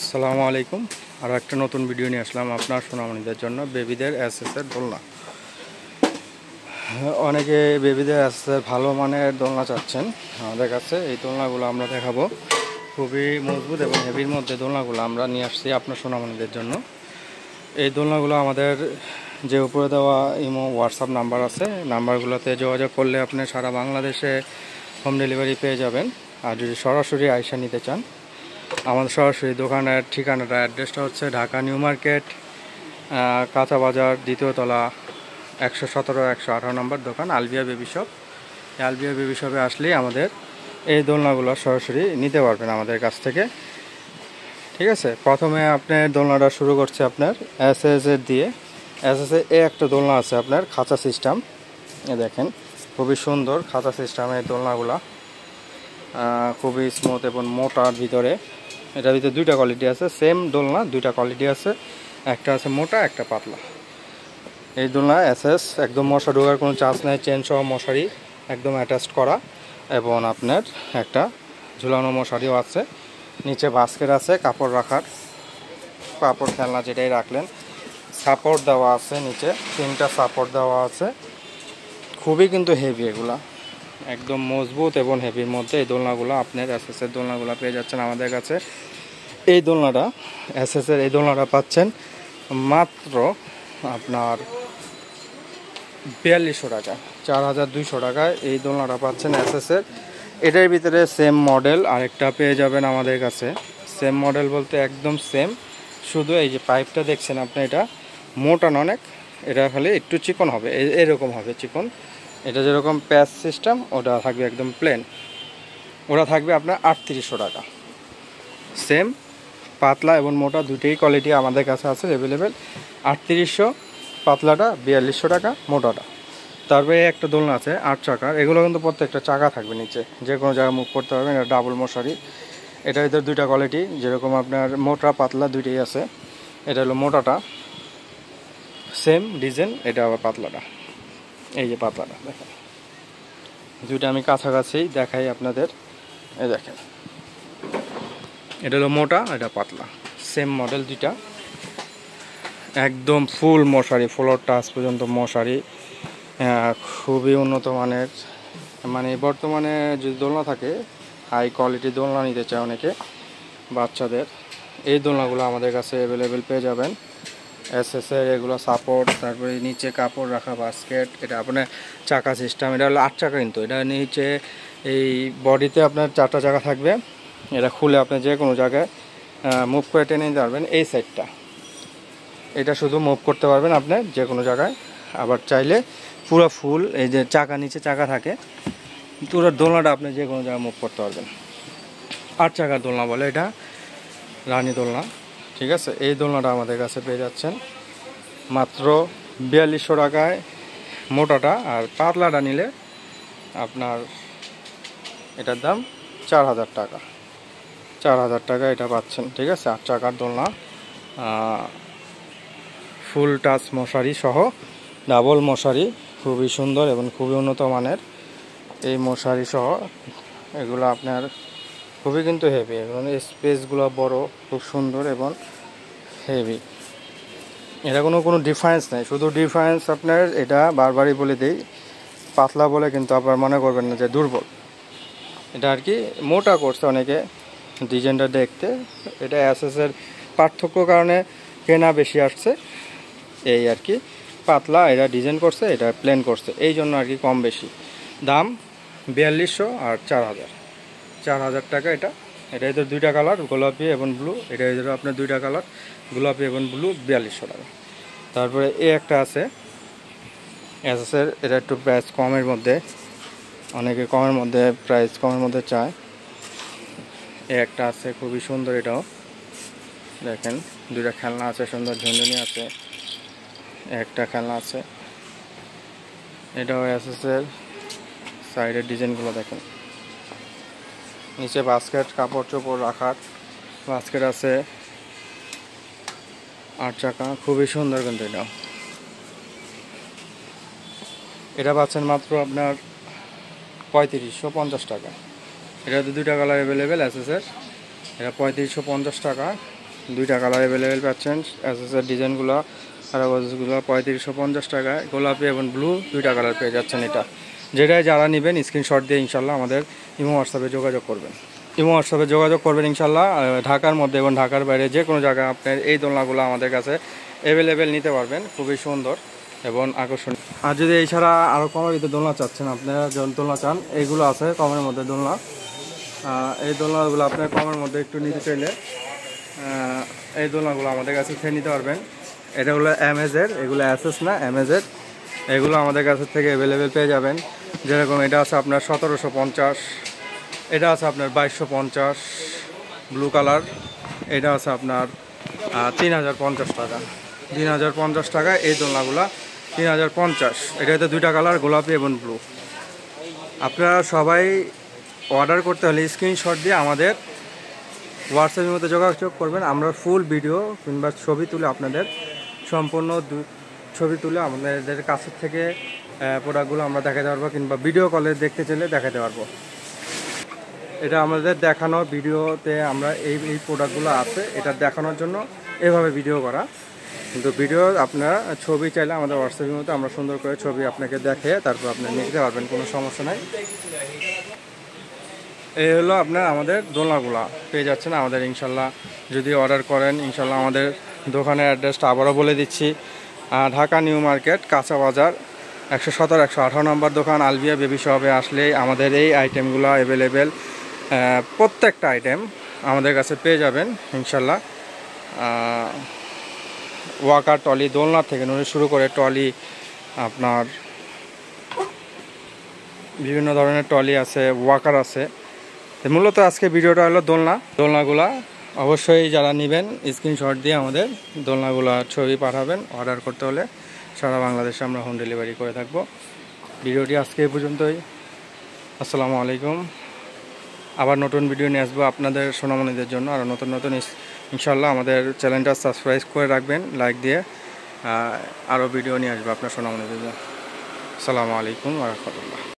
আসসালামু আলাইকুম। আর একটা নতুন ভিডিও নিয়ে আসলাম আপনার সোনামণিদের জন্য। বেবিদের এসএসের দোলনা, অনেকে বেবিদের এসএসের ভালো মানের দোলনা চাচ্ছেন আমাদের কাছে। এই দোলনাগুলো আমরা দেখাবো, খুবই মজবুত এবং হেভির মধ্যে দোলনাগুলো আমরা নিয়ে আসছি আপনার সোনামণিদের জন্য। এই দোলনাগুলো আমাদের যে উপরে দেওয়া ইমো হোয়াটসঅ্যাপ নাম্বার আছে, নাম্বারগুলোতে যোগাযোগ করলে আপনি সারা বাংলাদেশে হোম ডেলিভারি পেয়ে যাবেন। আর যদি সরাসরি আইসা নিতে চান, আমাদের সরাসরি দোকানের ঠিকানাটা, অ্যাড্রেসটা হচ্ছে ঢাকা নিউ মার্কেট, কাঁচা বাজার, দ্বিতীয় তলা, 117-118 নম্বর দোকান, আলবিয়া বেবি শপ। আলবিয়া বেবি শপে আসলেই আমাদের এই দোলনাগুলো সরাসরি নিতে পারবেন আমাদের কাছ থেকে। ঠিক আছে, প্রথমে আপনার দোলনাটা শুরু করছে আপনার এসএসের দিয়ে। এসএসে একটা দোলনা আছে আপনার খাঁচা সিস্টেম, দেখেন খুবই সুন্দর খাঁচা সিস্টেমের দোলনাগুলা, খুবই স্মুথ এবং মোটার ভিতরে। এটার ভিতরে দুইটা কোয়ালিটি আছে, সেম দোলনা দুইটা কোয়ালিটি আছে, একটা আছে মোটা, একটা পাতলা। এই দোলনা এসএস একদম মশা ঢোকার কোনো চান্স নেই, চেন সহ মশারি একদম অ্যাটাচ করা, এবং আপনার একটা ঝুলানো মশারিও আছে। নিচে বাস্কেট আছে কাপড় রাখার, কাপড় খেলনা যেটাই রাখলেন। সাপোর্ট দেওয়া আছে, নিচে 3টা সাপোর্ট দেওয়া আছে। খুবই কিন্তু হেভি, এগুলা একদম মজবুত এবং হেভির মধ্যে এই দোলনাগুলো আপনার এসএসের দোলনাগুলো পেয়ে যাচ্ছেন আমাদের কাছে। এই দোলনাটা এসএসের এই দোলনাটা পাচ্ছেন মাত্র আপনার 4200 টাকা, 4200 টাকায় এই দোলনাটা পাচ্ছেন এসএসের। এটার ভিতরে সেম মডেল আরেকটা পেয়ে যাবেন আমাদের কাছে। সেম মডেল বলতে একদম সেম, শুধু এই যে পাইপটা দেখছেন আপনি, এটা মোটা না অনেক, এটা খালি একটু চিকন হবে, এরকম হবে চিকন। এটা যেরকম প্যাচ সিস্টেম, ওটা থাকবে একদম প্লেন, ওটা থাকবে আপনার 3800 টাকা। সেম পাতলা এবং মোটা দুটোই কোয়ালিটি আমাদের কাছে আছে অ্যাভেলেবেল। 3800 পাতলাটা, 4200 টাকা মোটাটা। তারপরে একটা দোলনা আছে 8 চাকার, এগুলো কিন্তু প্রত্যেকটা চাকা থাকবে নিচে, যে কোনো জায়গায় মুভ করতে পারবেন। এটা ডাবল মশারি, এটার ভিতরে দুইটা কোয়ালিটি, যেরকম আপনার মোটা পাতলা দুইটাই আছে। এটা হলো মোটাটা, সেম ডিজাইন, এটা আবার পাতলাটা। এই যে পাতলাটা দেখেন, দুইটা আমি কাছাকাছি দেখাই আপনাদের। এই দেখেন, এটা হলো মোটা, এটা পাতলা, সেম মডেল দুইটা। একদম ফুল মশারি, ফ্লোর টাচ পর্যন্ত মশারি, খুবই উন্নত মানের। মানে বর্তমানে যদি দোলনা থাকে, হাই কোয়ালিটি দোলনা নিতে চায় অনেকে বাচ্চাদের, এই দোলনাগুলো আমাদের কাছে অ্যাভেলেবেল পেয়ে যাবেন। এসএসের এগুলো সাপোর্ট, তারপরে নিচে কাপড় রাখা বাস্কেট, এটা আপনার চাকা সিস্টেম। এটা হলো 8 চাকা, কিন্তু এটা নিচে এই বডিতে আপনার 4টা চাকা থাকবে। এটা খুলে আপনি যে কোনো জায়গায় মুভ করে টেনে নিতে পারবেন। এই সাইডটা এটা শুধু মুভ করতে পারবেন আপনি যে কোনো জায়গায়। আবার চাইলে পুরো ফুল, এই যে চাকা নিচে চাকা থাকে, পুরো দোলনাটা আপনি যে কোনো জায়গায় মুভ করতে পারবেন। 8 চাকার দোলনা বলে এটা, রানী দোলনা। ঠিক আছে, এই দোলনাটা আমাদের কাছে পেয়ে যাচ্ছেন মাত্র 4200 টাকায় মোটাটা, আর পাতলাটা নিলে আপনার এটার দাম 4000 টাকা। 4000 টাকা এটা পাচ্ছেন। ঠিক আছে, 8 চাকার দোলনা, ফুল টাচ মশারি সহ, ডাবল মশারি, খুবই সুন্দর এবং খুবই উন্নত মানের এই মশারি সহ। এগুলো আপনার খুবই কিন্তু হেভি, এবং স্পেসগুলো বড়, খুব সুন্দর এবং হেভি। এটা কোনো ডিফারেন্স নেই, শুধু ডিফারেন্স আপনার, এটা বারবারই বলে দেই, পাতলা বলে কিন্তু আপনার মনে করবেন না যে দুর্বল। এটা আর কি মোটা করছে অনেকে ডিজাইনটা দেখতে, এটা এসএসের পার্থক্য কারণে কেনা বেশি আসছে, এই আর কি। পাতলা এটা ডিজাইন করছে, এটা প্লেন করছে, এই জন্য আর কি কম বেশি দাম। 4200 আর 4000 টাকা এটা। এটা এদের দুইটা কালার, গোলাপি এবং ব্লু। এটা এদের আপনার দুইটা কালার, গোলাপি এবং ব্লু, 4200 টাকা। তারপরে একটা আছে এসএসের, এটা একটু প্রাইস কমের মধ্যে, অনেকে কমের মধ্যে, প্রাইস কমের মধ্যে চায়। একটা আছে খুবই সুন্দর, এটাও দেখেন, দুইটা খেলনা আছে, সুন্দর ঝুনঝুনি আছে, একটা খেলনা আছে। এটাও এসএসের, সাইডের ডিজাইনগুলো দেখেন, নিচে বাস্কেট, কাপড় চোপড় রাখার বাস্কেট আছে। 8 চাকা, খুবই সুন্দর কিন্তু এটা পাচ্ছেন মাত্র আপনার 3550 টাকা। এটাতে দুইটা কালার অ্যাভেলেবেল এসএসের। এটা 3550 টাকা, দুইটা কালার অ্যাভেলেবেল পাচ্ছেন। এসএসের ডিজাইনগুলো আর আওয়াজগুলো 3550 টাকায় গোলাপি এবং ব্লু দুইটা কালার পেয়ে যাচ্ছেন। এটা যেটাই যারা নেবেন স্ক্রিনশট দিয়ে ইনশাল্লাহ আমাদের ইমো হোয়াটসঅ্যাপে যোগাযোগ করবেন। ইনশাল্লাহ ঢাকার মধ্যে এবং ঢাকার বাইরে যে কোনো জায়গায় আপনার এই দোলনাগুলো আমাদের কাছে অ্যাভেলেবেল নিতে পারবেন। খুবই সুন্দর এবং আকর্ষণীয়। আর যদি এছাড়া আরও কমের ভিতরে দোলনা চাচ্ছেন, আপনারা যখন দোলনা চান এইগুলো আছে কমের মধ্যে দোলনা। এই দোলনাগুলো আপনার কমের মধ্যে একটু নিতে চাইলে এই দোলনাগুলো আমাদের কাছে থেকে নিতে পারবেন। এটা হলো এমএজের, এগুলো অ্যাসেস না এমএজের। এগুলো আমাদের কাছে থেকে অ্যাভেলেবেল পেয়ে যাবেন। যেরকম এটা আছে আপনার 1750, এটা আছে আপনার 2250 ব্লু কালার, এটা আছে আপনার 3050 টাকা। 3050 টাকা এই দোলনাগুলো 3050। এটাতে দুইটা কালার গোলাপি এবং ব্লু। আপনারা সবাই অর্ডার করতে হলে স্ক্রিনশট দিয়ে আমাদের হোয়াটসঅ্যাপের মধ্যে যোগাযোগ করবেন। আমরা ফুল ভিডিও কিংবা ছবি তুলে আপনাদের সম্পূর্ণ ছবি তুলে আমাদের কাছের থেকে প্রোডাক্টগুলো আমরা দেখাতে পারবো, কিংবা ভিডিও কলে দেখতে চাইলে দেখাতে পারবো। এটা আমাদের দেখানো ভিডিওতে আমরা এই প্রোডাক্টগুলো আছে এটা দেখানোর জন্য এভাবে ভিডিও করা। কিন্তু ভিডিও আপনারা ছবি চাইলে আমাদের হোয়াটসঅ্যাপের মধ্যে আমরা সুন্দর করে ছবি আপনাকে দেখে তারপর আপনি নিতে পারবেন, কোনো সমস্যা নাই। এই হলো আপনার আমাদের দোলনাগুলা পেয়ে যাচ্ছেন আমাদের ইনশাল্লাহ। যদি অর্ডার করেন ইনশাল্লাহ আমাদের দোকানের অ্যাড্রেসটা আবারও বলে দিচ্ছি। ঢাকা নিউ মার্কেট, কাঁচা বাজার, 117 118 নম্বর দোকান, আলবিয়া বেবি শপে আসলে আমাদের এই আইটেমগুলো অ্যাভেলেবেল। প্রত্যেকটা আইটেম আমাদের কাছে পেয়ে যাবেন ইনশাল্লাহ। ওয়াকার টলি দোলনা থেকে শুরু করে টলি, আপনার বিভিন্ন ধরনের টলি আছে, ওয়াকার আছে। মূলত আজকে ভিডিওটা হলো দোলনাগুলা। অবশ্যই যারা নেবেন স্ক্রিনশট দিয়ে আমাদের দোলনাগুলার ছবি পাঠাবেন। অর্ডার করতে হলে সারা বাংলাদেশে আমরা হোম ডেলিভারি করে থাকবো। ভিডিওটি আজকে এই পর্যন্তই। আসসালামু আলাইকুম। আবার নতুন ভিডিও নিয়ে আসবো আপনাদের সোনামণিদের জন্য। আর নতুন ইনশাল্লাহ আমাদের চ্যানেলটা সাবস্ক্রাইব করে রাখবেন লাইক দিয়ে। আরও ভিডিও নিয়ে আসবো আপনার সোনামণিদের জন্য। আসসালামু আলাইকুম ওয়া রাহমাতুল্লাহ।